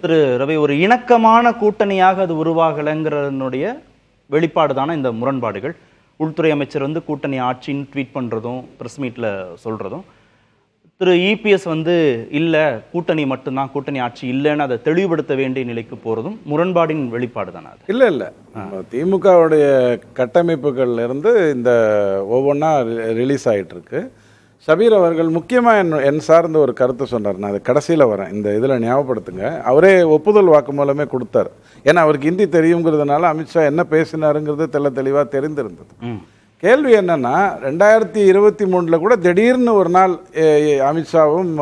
திரு ரவி, ஒரு இணக்கமான கூட்டணியாக அது உருவாகலைங்கிறனுடைய வெளிப்பாடு தானே இந்த முரண்பாடுகள். உள்துறை அமைச்சர் வந்து கூட்டணி ஆட்சின்னு ட்வீட் பண்ணுறதும் ப்ரெஸ் மீட்டில் சொல்கிறதும், திரு இபிஎஸ் வந்து இல்லை கூட்டணி மட்டும்தான், கூட்டணி ஆட்சி இல்லைன்னு அதை தெளிவுபடுத்த வேண்டிய நிலைக்கு போகிறதும் முரண்பாடின் வெளிப்பாடு தானே அது? இல்லை திமுகவுடைய கட்டமைப்புகள்ல இருந்து இந்த ஒவ்வொன்றா ரிலீஸ் ஆகிட்டு இருக்கு. ஷபீர் அவர்கள் முக்கியமாக என் சார்ந்த ஒரு கருத்தை சொன்னார். நான் அது கடைசியில் வரேன், இந்த இதில் ஞாபகப்படுத்துங்க. அவரே ஒப்புதல் வாக்குமூலமே கொடுத்தார். ஏன்னா அவருக்கு ஹிந்தி தெரியுங்கிறதுனால அமித்ஷா என்ன பேசினாருங்கிறது தெளிவாக தெரிந்திருந்தது. கேள்வி என்னன்னா, 2023 கூட திடீர்னு ஒரு நாள் அமித்ஷாவும்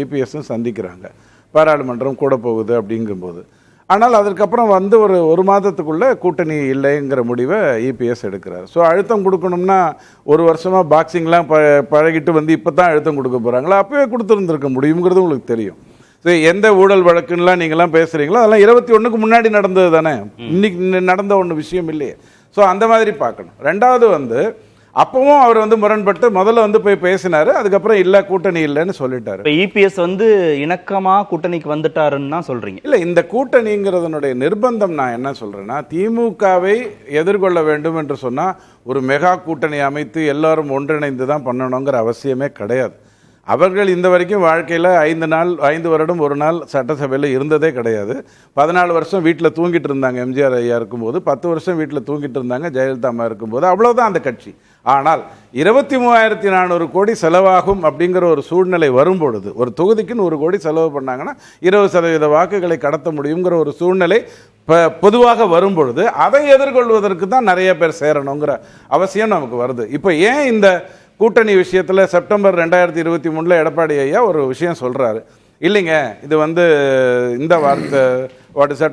இபிஎஸும் சந்திக்கிறாங்க, பாராளுமன்றம் கூட போகுது அப்படிங்கும்போது. ஆனால் அதற்கப்புறம் வந்து ஒரு மாதத்துக்குள்ளே கூட்டணி இல்லைங்கிற முடிவை இபிஎஸ் எடுக்கிறார். ஸோ அழுத்தம் கொடுக்கணும்னா ஒரு வருஷமாக பாக்ஸிங்லாம் பழகிட்டு வந்து இப்போ தான் அழுத்தம் கொடுக்க போகிறாங்களா? அப்போவே கொடுத்துருந்துருக்க முடியுங்கிறது உங்களுக்கு தெரியும். ஸோ எந்த ஊழல் வழக்குன்னெலாம் நீங்களாம் பேசுகிறீங்களோ அதெல்லாம் 21க்கு முன்னாடி நடந்தது தானே, இன்னைக்கு நடந்த ஒன்று விஷயம் இல்லையே. ஸோ அந்த மாதிரி பார்க்கணும். ரெண்டாவது வந்து அப்பவும் அவர் வந்து முரண்பட்டு முதல்ல வந்து போய் பேசினாரு, அதுக்கப்புறம் இல்லை கூட்டணி இல்லைன்னு சொல்லிட்டாரு. இப்போ இபிஎஸ் வந்து இணக்கமாக கூட்டணிக்கு வந்துட்டாருன்னு தான் சொல்றீங்க? இல்லை, இந்த கூட்டணிங்கிறதனுடைய நிர்பந்தம் நான் என்ன சொல்றேன்னா, திமுகவை எதிர்கொள்ள வேண்டும் என்று சொன்னால் ஒரு மெகா கூட்டணி அமைத்து எல்லாரும் ஒன்றிணைந்து தான் பண்ணணுங்கிற அவசியமே கிடையாது. அவர்கள் இந்த வரைக்கும் வாழ்க்கையில் 5 வருடம் ஒரு நாள் சட்டசபையில் இருந்ததே கிடையாது. 14 வருஷம் வீட்டில் தூங்கிட்டு இருந்தாங்க எம்ஜிஆர் ஐயா இருக்கும்போது, 10 வருஷம் வீட்டில் தூங்கிட்டு இருந்தாங்க ஜெயலலிதா அம்மா இருக்கும்போது. அவ்வளோதான் அந்த கட்சி. ஆனால் 23,400 கோடி செலவாகும் அப்படிங்கிற ஒரு சூழ்நிலை வரும்பொழுது, ஒரு தொகுதிக்குன்னு 1 கோடி செலவு பண்ணாங்கன்னா 20% வாக்குகளை கடத்த முடியுங்கிற ஒரு சூழ்நிலை பொதுவாக வரும்பொழுது அதை எதிர்கொள்வதற்கு தான் நிறைய பேர் சேரணுங்கிற அவசியம் நமக்கு வருது. இப்போ ஏன் இந்த கூட்டணி விஷயத்தில் செப்டம்பர் 2023 எடப்பாடி ஐயா ஒரு விஷயம் சொல்கிறாரு, இல்லைங்க இது வந்து இந்த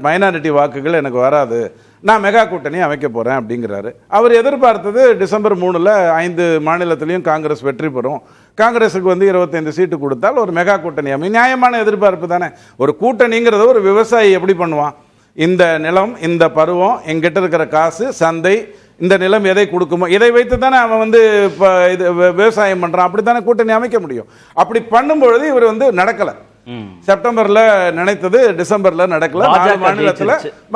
மைனாரிட்டி வாக்குகள் எனக்கு வராது, நான் மெகா கூட்டணி அமைக்க போகிறேன் அப்படிங்கிறாரு. அவர் எதிர்பார்த்தது டிசம்பர் 3 5 மாநிலத்திலையும் காங்கிரஸ் வெற்றி பெறும், காங்கிரஸுக்கு வந்து 25 சீட்டு கொடுத்தால் ஒரு மெகா கூட்டணி அமையும். நியாயமான எதிர்பார்ப்பு தானே. ஒரு கூட்டணிங்கிறத ஒரு விவசாயி எப்படி பண்ணுவான்? இந்த நிலம், இந்த பருவம், எங்கிட்ட இருக்கிற காசு, சந்தை, இந்த நிலம் எதை கொடுக்குமோ இதை வைத்து தானே அவன் வந்து இப்போ இது விவசாயம் பண்ணுறான். அப்படி தானே கூட்டணி அமைக்க முடியும். அப்படி பண்ணும்பொழுது இவர் வந்து நடக்கலை. செப்டம்பர்ல நினைத்தது டிசம்பர்ல நடக்கல.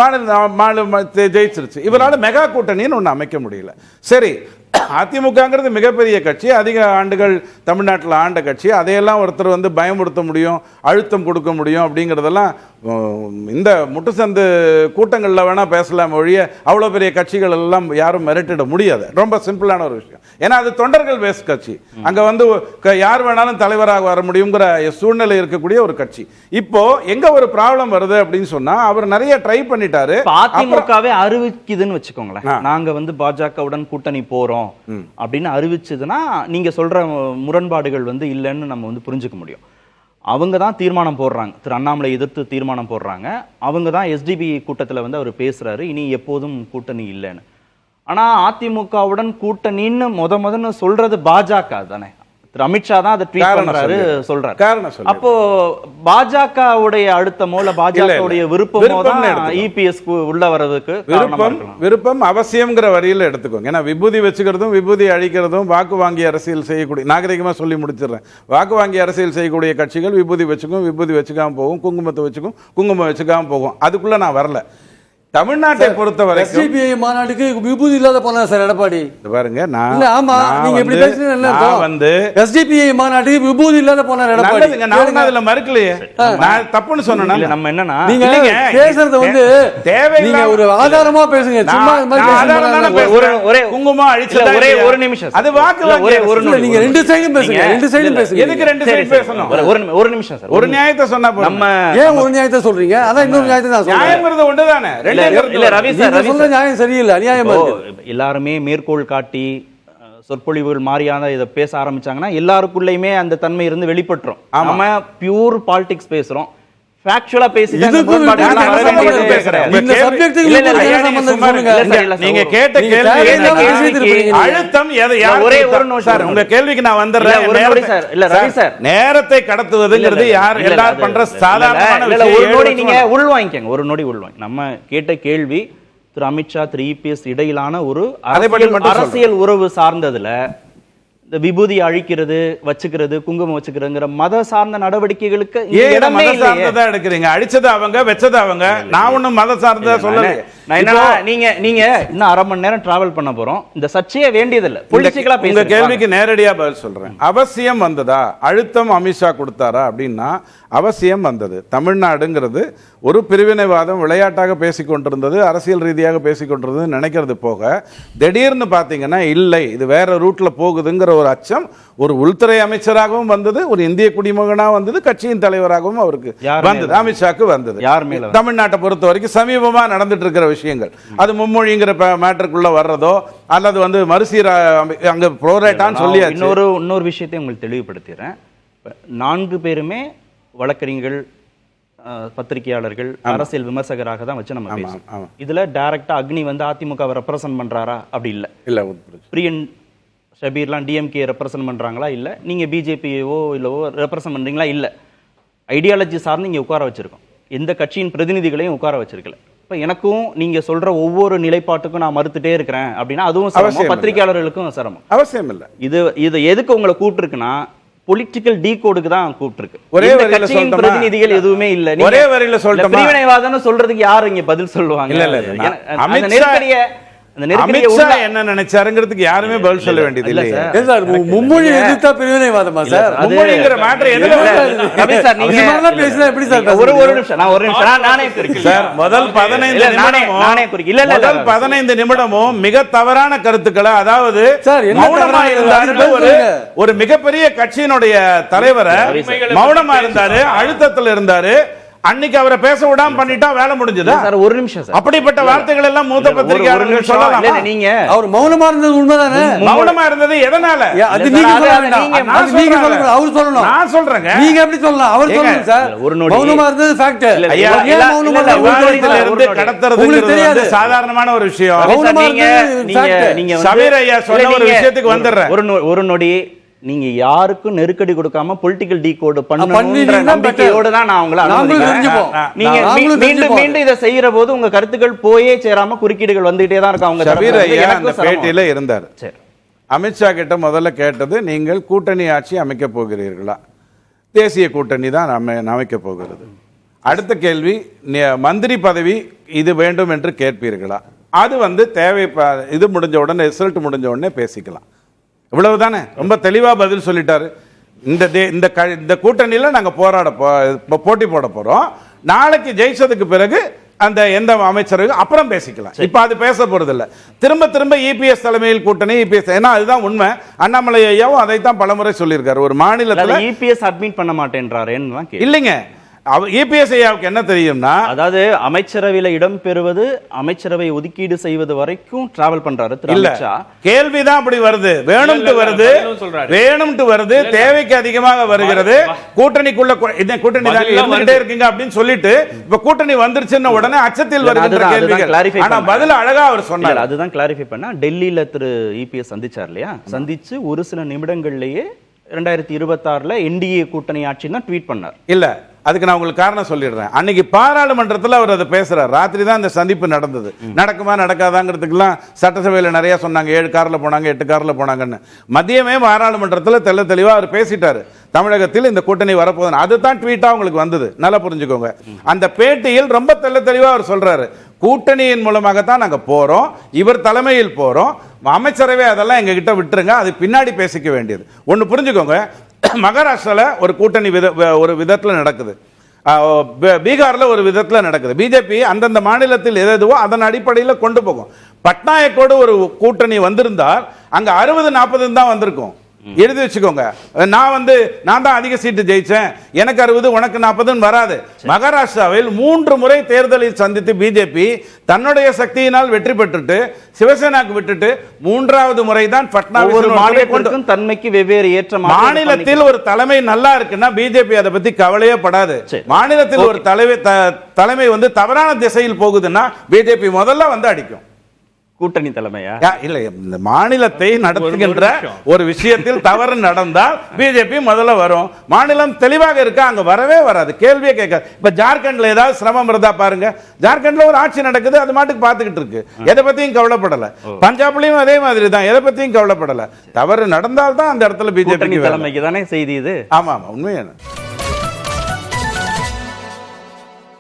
மாநில ஜெயிச்சிருச்சு. இவரால் மெகா கூட்டணின்னு ஒன்று அமைக்க முடியல. சரி, அதிமுகங்கிறது மிகப்பெரிய கட்சி, அதிக ஆண்டுகள் தமிழ்நாட்டில் ஆண்ட கட்சி, அதையெல்லாம் ஒருத்தர் வந்து பயமுறுத்த முடியும், அழுத்தம் கொடுக்க முடியும் அப்படிங்கிறதெல்லாம் இந்த முட்டுசந்து கூட்டங்களில் வேணால் பேசலாம் ஒழிய அவ்வளோ பெரிய கட்சிகள் எல்லாம் யாரும் மிரட்டிட முடியாது. ரொம்ப சிம்பிளான ஒரு விஷயம். ஏன்னா அது தொண்டர்கள் பேஸ் கட்சி. அங்கே வந்து யார் வேணாலும் தலைவராக வர முடியுங்கிற சூழ்நிலை இருக்கக்கூடிய ஒரு கட்சி. இப்போ எங்க ஒரு ப்ராப்ளம் வருது அப்படின்னு சொன்னா, அவர் நிறைய ட்ரை பண்ணிட்டாரு. அதிமுகவே அறிவிக்குதுன்னு வச்சுக்கோங்களேன், நாங்க வந்து பாஜகவுடன் கூட்டணி போறோம் அப்படின்னு அறிவிச்சதுன்னா நீங்க சொல்ற முரண்பாடுகள் வந்து இல்லைன்னு நம்ம வந்து புரிஞ்சுக்க முடியும். அவங்க தான் தீர்மானம் போடுறாங்க, திரு அண்ணாமலை எதிர்த்து தீர்மானம் போடுறாங்க. அவங்க தான் எஸ்டிபி கூட்டத்தில் வந்து அவர் பேசுறாரு, இனி எப்போதும் கூட்டணி இல்லைன்னு. ஆனா அதிமுகவுடன் கூட்டணின்னு முதன்னு சொல்றது பாஜக தானே. திரு அமித்ஷா தான் அதை ட்வீட் பண்றாரு, சொல்றாரு. அப்போ பாஜகவுடைய அழுத்தமோ இல்ல பாஜகவுடைய விருப்பமோ தான் இபிஎஸ் உள்ள வர்றதுக்கு விருப்பம் அவசியம்ங்கிற வரியில் எடுத்துக்கோங்க. ஏன்னா விபூதி வச்சுக்கிறதும் விபூதி அழிக்கிறதும் வாக்கு வாங்கி அரசியல் செய்யக்கூடிய, நாகரிகமா சொல்லி முடிச்சிடுறேன், வாக்கு வாங்கி அரசியல் செய்யக்கூடிய கட்சிகள் விபூதி வச்சுக்கும், விபூதி வச்சுக்காம போகும், குங்குமத்தை வச்சுக்கும், குங்குமம் வச்சுக்காம போகும். அதுக்குள்ள நான் வரல. தமிழ்நாட்டை பொறுத்தவரை எஸ்டிபிஐ மாநாட்டுக்கு விபூதி இல்லாத போனா சார் எடப்பாடி பாருங்க. ஆமா, நீங்க இப்படி பேசுறீங்க. வந்து எஸ்டிபிஐ மாநாட்டுக்கு விபூதி இல்லாத போனா எடப்பாடி, நான் அதுல மறுக்கலையே, நான் தப்புன்னு சொன்னேன்னா நம்ம என்னன்னா நீங்க பேசுறது வந்து தேவையில்லை, ஒரு ஆதாரமா பேசுங்க. சும்மா இந்த மாதிரி ஒரே குங்குமம் அழிச்சல ஒரு நிமிஷம் அது வாக்கு வாங்கி நீங்க ரெண்டு சைடும் பேசுங்க, ரெண்டு சைடும் பேசுங்க. எதுக்கு ரெண்டு சைடு பேசணும்? ஒரு நிமிஷம் சார், ஒரு நியாயத்தை சொன்னா நம்ம ஏன் ஒரு நியாயத்தை சொல்றீங்க? அதான் இன்னொரு நியாயத்தை நான் சொல்றேன். நியாயம்ங்கிறது ஒன்றுதானே. இல்ல ரவி சார், நியாயம் சரியில்லை, அநியாயமா இருக்கு. எல்லாருமே மேற்கோள் காட்டி சொற்பொழிவுகள் மாறியான இதை பேச ஆரம்பிச்சாங்கன்னா எல்லாருக்குள்ளயுமே அந்த தன்மை இருந்து வெளிப்பட்டுரும். நம்ம பியூர் பாலிடிக்ஸ் பேசுறோம், ஃபேக்சுவலா பேசிட்டு நீங்க கேட்ட கேள்வி அழுத்தம் ஒரே ஒரு நிமிஷம் உங்க கேள்விக்கு நான் வந்துடுறேன். இல்ல ரவி சார், நேரத்தை கடத்துவதுங்கிறது யார் எல்லாரும் பண்ற சாதாரணமான விஷயம். ஒரு நொடி நீங்க உள்வாங்கிக்கங்க, ஒரு நொடி உள்வாங்க. நம்ம கேட்ட கேள்வி திரு அமித்ஷா திரு இபிஎஸ் இடையிலான ஒரு அரசியல் உறவு சார்ந்ததுல இந்த விபூதி அழிக்கிறது, வச்சுக்கிறது, குங்குமம் வச்சுக்கிறதுங்கிற மத சார்ந்த நடவடிக்கைகளுக்கு இங்க ஏன் இடமே மத இல்லையே. சார்ந்ததா எடுக்கிறீங்க? அடிச்சது அவங்க, வச்சது அவங்க. நான் ஒண்ணும் மத சார்ந்ததா சொல்லல. நான் என்ன, நீங்க இன்னும் 1/2 மணி நேரம் டிராவல் பண்ண போறோம். இந்த சர்ச்சையே வேண்டியதில்லை. பொலிட்டிக்கலா உங்க பேசுங்க. கேள்விக்கு நேரடியா பதில் சொல்றேன். அவசியம் வந்ததா? அழுத்தம் அமித்ஷா கொடுத்தாரா அப்படின்னா அவசியம் வந்தது. தமிழ்நாடுங்கிறது ஒரு பிரிவினைவாதம் விளையாட்டாக பேசிக் கொண்டிருந்தது, அரசியல் ரீதியாக பேசிக் கொண்டிருந்தது நினைக்கிறது போக, திடீர்னு பாத்தீங்கன்னா இல்லை இது வேற ரூட்ல போகுதுங்கிற ஒரு அச்சம் ஒரு உள்துறை அமைச்சராகவும் வந்தது, ஒரு இந்திய குடிமகனா வந்தது, கட்சியின் தலைவராகவும் அவருக்கு வந்தது, அமித்ஷாக்கு வந்தது. யார் மேல? தமிழ்நாட்டை பொறுத்த வரைக்கும் சமீபமா நடந்துட்டு இருக்கிற விஷயங்கள், அது மும்மொழிங்கிற மேட்டருக்குள்ள வர்றதோ அல்லது வந்து மறுசீர அங்க ப்ரோரேட்டான்னு சொல்லி இன்னொரு விஷயத்தை உங்களுக்கு தெளிவுபடுத்திடுறேன். 4 பேருமே வழக்கறிஞர்கள், பத்திரிகையாளர்கள், அரசியல் விமர்சகராக தான் வச்சு நம்ம பேசுறோம். இதுல டைரக்டா அக்னி வந்து அதிமுக ரெப்ரசன்ட் பண்றாரா? அப்படி இல்ல. பிரியன் ஷபீர்லாம் டிஎம்கே ரெப்ரசன்ட் பண்றாங்களா? இல்ல. நீங்க பிஜேபியோ இல்லவோ ரெப்ரசன்ட் பண்றீங்களா? இல்ல. ஐடியாலஜி சார்ந்து இங்க உட்கார வச்சிருக்கோம். எந்த கட்சியின் பிரதிநிதிகளையும் உட்கார வச்சிருக்கல. இப்ப எனக்கும் நீங்க சொல்ற ஒவ்வொரு நிலைப்பாட்டுக்கும் நான் மறுத்துட்டே இருக்கிறேன் அப்படின்னா அதுவும் சிரமம், பத்திரிகையாளர்களுக்கும் சிரமம். அவசியம் இல்ல. இது எதுக்கு உங்களை கூப்பிட்டுருக்குன்னா பொலிட்டிக்கல் டீகோடுக்கு தான் கூப்பிட்டுருக்கு. ஒரே வரியில கட்சியின் பிரதிநிதிகள் எதுவுமே இல்ல. ஒரே வரியில சொல்லிட்டோமா? பிரிவினைவாதம்னு சொல்றதுக்கு யாரு இங்க பதில் சொல்லுவாங்க? இல்ல. அந்த நெருக்கடியை அமித்ஷா என்ன நினைச்சாருங்கிறதுக்கு யாருமே பதில் சொல்ல வேண்டியது இல்ல சார். மும்மொழி எதிர்த்தா பிரிவினைவாதமா சார்? மும்மொழிங்கிற மேட்டர் எதுல பேசினா எப்படி சார்? ஒரு நிமிஷம் நானே சார், முதல் 15 நிமிடமும் மிக தவறான கருத்துக்களை, அதாவது மௌனமா இருந்தாரு. ஒரு மிகப்பெரிய கட்சியினுடைய தலைவரை மௌனமா இருந்தாரு, அழுத்தத்தில் இருந்தாரு. அன்னைக்கு அவரை பேச விடாம பண்ணிட்டா வேலை முடிஞ்சதா? சார் ஒரு நிமிஷம் சார். அப்படிப்பட்ட வார்த்தைகள் எல்லாம் மூத்த பத்திரிகையாளர்கள் சொல்லலாம். நீங்க அவர் மௌனமா இருந்தது உண்மைதானே? மௌனமா இருந்தது எதனால? அது நீங்க சொல்லணும், அவர் சொல்லணும். நான் சொல்றேங்க. நீங்க எப்படி சொல்லலாம்? அவர் சொல்லணும் சார். மௌனமா இருந்தது ஃபேக்ட். ஐயா, விவாதத்துல இருந்து கடத்துறது சாதாரணமான ஒரு விஷயம். மௌனமா இருந்தது நீங்க சபீர் ஐயா சொன்ன ஒரு விஷயத்துக்கு வந்துடுறேன். ஒரு நொடி. நீங்க யாருக்கும் நெருக்கடி கொடுக்காம பொலிட்டிக்கல் டீகோட் பண்ணணும்ன்ற நம்பிக்கையோட தான் நான் உங்களை அனுமதிக்கிறேன். நீங்க மீண்டும் இதை செய்யற போது உங்க கருத்துக்கள் போயே சேராம குறுக்கீடுகள் வந்துட்டே தான் இருக்காங்க. சபீர் ஐயா அந்த பேட்டியில இருந்தார். அமித்ஷா கிட்ட முதல்ல கேட்டது, நீங்கள் கூட்டணி ஆட்சி அமைக்க போகிறீர்களா? தேசிய கூட்டணி தான் அமைக்க போகிறது. அடுத்த கேள்வி, மந்திரி பதவி இது வேண்டும் என்று கேட்பீர்களா? அது வந்து தேவை, இது முடிஞ்ச உடனே, ரிசல்ட் முடிஞ்ச உடனே பேசிக்கலாம். இவ்வளவுதானே. ரொம்ப தெளிவா பதில் சொல்லிட்டாரு. இந்த கூட்டணியில நாங்க போட்டி போட போறோம். நாளைக்கு ஜெயிச்சதுக்கு பிறகு அந்த எந்த அமைச்சர்கள் அப்புறம் பேசிக்கலாம். இப்ப அது பேச போறது இல்ல. திரும்ப இபிஎஸ் தலைமையில் கூட்டணி, இபிஎஸ், ஏன்னா அதுதான் உண்மை. அண்ணாமலை ஐயாவும் அதைத்தான் பலமுறை சொல்லியிருக்காரு. ஒரு மாநிலத்துல இபிஎஸ் அட்மிட் பண்ண மாட்டேன்றாரு இல்லைங்க. இபிஎஸ் ஐயாவுக்கு என்ன தெரியும்னா, அதாவது அமைச்சரவையில இடம் பெறுவது, அமைச்சரவை ஒதுக்கீடு செய்வது வரைக்கும் டிராவல் பண்றாரு. இல்ல, கேள்விதான் அப்படி வருது. வேணும்ட்டு வருது, தேவைக்கு அதிகமாக வருகிறது. கூட்டணிக்குள்ள கூட்டணி இருந்துட்டே இருக்கீங்க அப்படின்னு சொல்லிட்டு இப்ப கூட்டணி வந்துருச்சுன்னு உடனே அச்சத்தில் வருகின்ற கேள்விகள். ஆனா பதில் அழகா அவர் சொன்னார். அதுதான் கிளாரிஃபை பண்ணா, டெல்லியில திரு இபிஎஸ் சந்திச்சார் இல்லையா? சந்திச்சு ஒரு சில நிமிடங்கள்லயே 2026 என்டிஏ கூட்டணி ஆட்சின்னு ட்வீட் பண்ணார். இல்ல, அதுக்கு நான் உங்களுக்கு காரணம் சொல்லிடுறேன். அன்னைக்கு பாராளுமன்றத்தில் அவர் அதை பேசுறார். ராத்திரி தான் இந்த சந்திப்பு நடந்தது. நடக்குமா நடக்காதாங்கிறதுக்கெல்லாம் சட்டசபையில் நிறைய சொன்னாங்க. 7 கார்ல போனாங்க, 8 கார்ல போனாங்கன்னு. மதியமே பாராளுமன்றத்தில் தெள்ள தெளிவா அவர் பேசிட்டாரு. தமிழகத்தில் இந்த கூட்டணி வரப்போகுது. அதுதான் ட்வீட்டா உங்களுக்கு வந்தது. நல்லா புரிஞ்சுக்கோங்க. அந்த பேட்டியில் ரொம்ப தெள்ள தெளிவா அவர் சொல்றாரு, கூட்டணியின் மூலமாகத்தான் நாங்க போறோம், இவர் தலைமையில் போறோம், அமைச்சரவை அதெல்லாம் எங்க கிட்ட விட்டுருங்க, அது பின்னாடி பேசிக்க வேண்டியது. ஒன்னு புரிஞ்சுக்கோங்க, மகாராஷ்டிரால ஒரு கூட்டணி ஒரு விதத்தில் நடக்குது, பீகார்ல ஒரு விதத்தில் நடக்குது. பிஜேபி அந்தந்த மாநிலத்தில் எதுவோ அதன் அடிப்படையில் கொண்டு போகும். பட்நாயக்கோடு ஒரு கூட்டணி வந்திருந்தால் அங்க 60-40 தான் வந்திருக்கும். எழுதி வச்சுக்கோங்க. நான் தான் அதிக சீட்டு ஜெயிச்சேன், எனக்கு 60 உனக்கு 40 வராது. மகாராஷ்டிராவில் 3 முறை தேர்தலில் சந்தித்து பிஜேபி தன்னுடைய சக்தியினால் வெற்றி பெற்றுட்டு சிவசேனாக்கு விட்டுட்டு 3வது முறை தான் பட்னாவிஸ் தன்மைக்கு வெவ்வேறு ஏற்ற மாநிலத்தில் ஒரு தலைமை நல்லா இருக்குன்னா பிஜேபி அதை பத்தி கவலையே படாது. மாநிலத்தில் ஒரு தலைமை தவறான திசையில் போகுதுன்னா பிஜேபி முதல்ல அடிக்கும். கூட்டணி தலைமையா? இல்ல, இந்த மாநிலத்தை நடத்துகின்ற ஒரு விஷயத்தில் தவறு நடந்தால் பிஜேபி முதல்ல வரும். மாநிலம் தெளிவாக இருக்கா, அங்க வரவே வராது, கேள்வியே கேட்காது. இப்ப ஜார்க்கண்ட்ல ஏதாவது சிரமம் இருந்தா பாருங்க, ஜார்க்கண்ட்ல ஒரு ஆட்சி நடக்குது, அது மாட்டுக்கு பாத்துக்கிட்டு இருக்கு, எதை பத்தியும் கவலைப்படல. பஞ்சாப்லயும் அதே மாதிரி தான், எதை பத்தியும் கவலைப்படல. தவறு நடந்தால் தான் அந்த இடத்துல பிஜேபி தலைமைக்கு தானே செய்தி இது. ஆமா ஆமா, உண்மையான